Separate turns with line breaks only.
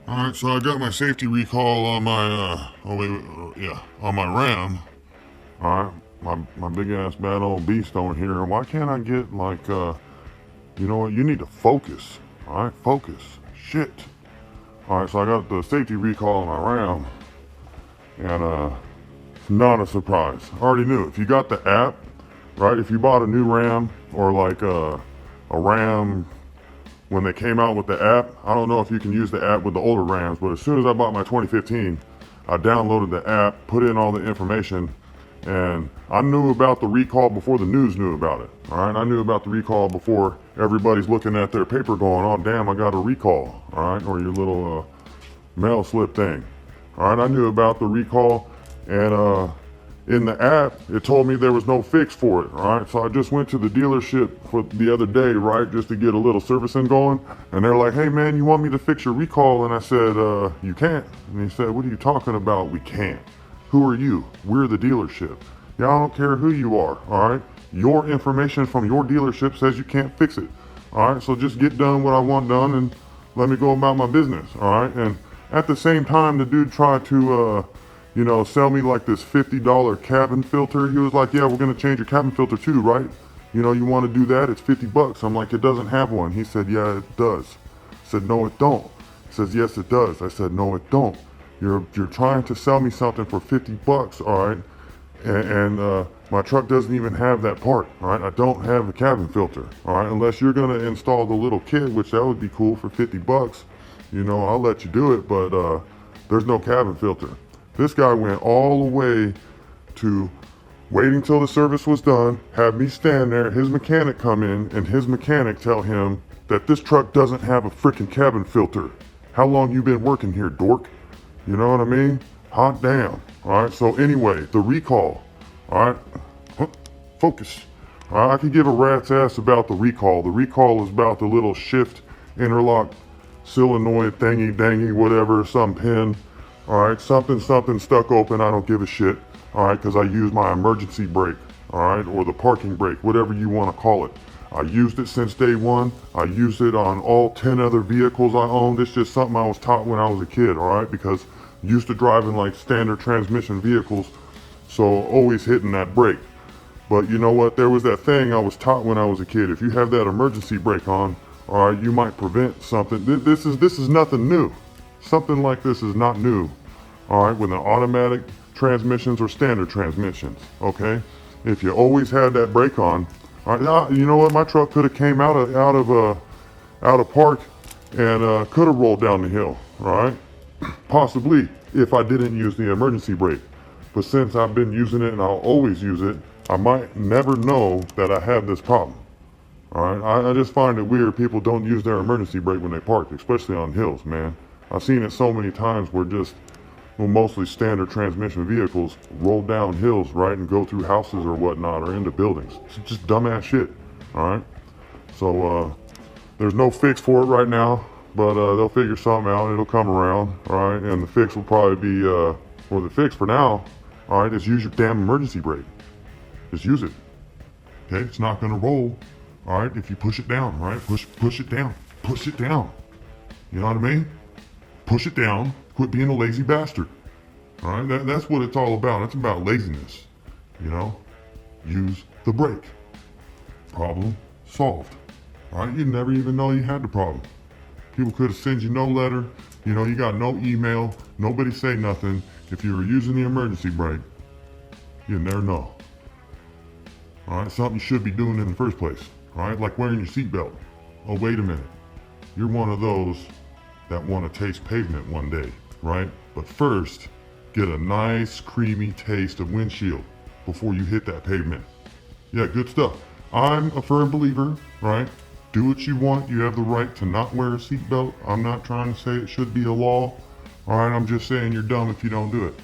All right, so I got my safety recall on my on my Ram. All right, my big ass bad old beast over here. Why can't I get you know what? You need to focus. All right, focus. Shit. All right, so I got the safety recall on my Ram, and it's not a surprise. I already knew. If you got the app, right? If you bought a new Ram or like a Ram when they came out with the app. I don't know if you can use the app with the older Rams, but as soon as I bought my 2015, I downloaded the app, put in all the information, and I knew about the recall before the news knew about it. All right, I knew about the recall before everybody's looking at their paper going, "Oh damn, I got a recall." All right, or your little mail slip thing. All right, I knew about the recall, and in the app, it told me there was no fix for it. All right, so I just went to the dealership for the other day, right, just to get a little servicing going. And they're like, "Hey, man, you want me to fix your recall?" And I said, "You can't." And he said, "What are you talking about? We can't. Who are you? We're the dealership. Yeah, I don't care who you are. All right, your information from your dealership says you can't fix it. All right, so just get done what I want done and let me go about my business." All right, and at the same time, the dude tried to sell me like this $50 cabin filter. He was like, "Yeah, we're gonna change your cabin filter too, right? You want to do that? It's $50." I'm like, "It doesn't have one." He said, "Yeah, it does." I said, "No, it don't." He says, "Yes, it does." I said, "No, it don't. You're trying to sell me something for $50, all right? And my truck doesn't even have that part, all right? I don't have a cabin filter, all right? Unless you're gonna install the little kit, which that would be cool for $50. I'll let you do it, but there's no cabin filter." This guy went all the way to waiting till the service was done, have me stand there, his mechanic come in, and his mechanic tell him that this truck doesn't have a freaking cabin filter. How long you been working here, dork? You know what I mean? Hot damn. Alright, so anyway, the recall. Alright? Focus. Alright, I could give a rat's ass about the recall. The recall is about the little shift interlock solenoid thingy dangy whatever, some pin. Alright, something stuck open, I don't give a shit. Alright, because I use my emergency brake. Alright, or the parking brake, whatever you want to call it. I used it since day one. I used it on all 10 other vehicles I owned. It's just something I was taught when I was a kid, alright? Because I used to drive in like standard transmission vehicles, so always hitting that brake. But you know what? There was that thing I was taught when I was a kid. If you have that emergency brake on, alright, you might prevent something. This is nothing new. Something like this is not new, all right, with an automatic transmissions or standard transmissions, okay? If you always had that brake on, all right, you know what? My truck could have came out of park and could have rolled down the hill, all right? Possibly if I didn't use the emergency brake. But since I've been using it and I'll always use it, I might never know that I have this problem. All right, I just find it weird people don't use their emergency brake when they park, especially on hills, man. I've seen it so many times where mostly standard transmission vehicles roll down hills, right, and go through houses or whatnot or into buildings. It's just dumbass shit, all right? So there's no fix for it right now, but they'll figure something out. It'll come around, all right? And the fix will probably be, or the fix for now, all right, is use your damn emergency brake. Just use it, okay? It's not gonna roll, all right, if you push it down, right? Push it down, push it down. You know what I mean? Push it down. Quit being a lazy bastard. All right, that's what it's all about. It's about laziness. Use the brake. Problem solved. All right, you never even know you had the problem. People could have sent you no letter. You got no email. Nobody say nothing. If you were using the emergency brake, you never know. All right, something you should be doing in the first place. All right, like wearing your seatbelt. Oh, wait a minute. You're one of those that want to taste pavement one day, right? But first, get a nice creamy taste of windshield before you hit that pavement. Yeah, good stuff. I'm a firm believer, right? Do what you want. You have the right to not wear a seatbelt. I'm not trying to say it should be a law. All right, I'm just saying you're dumb if you don't do it.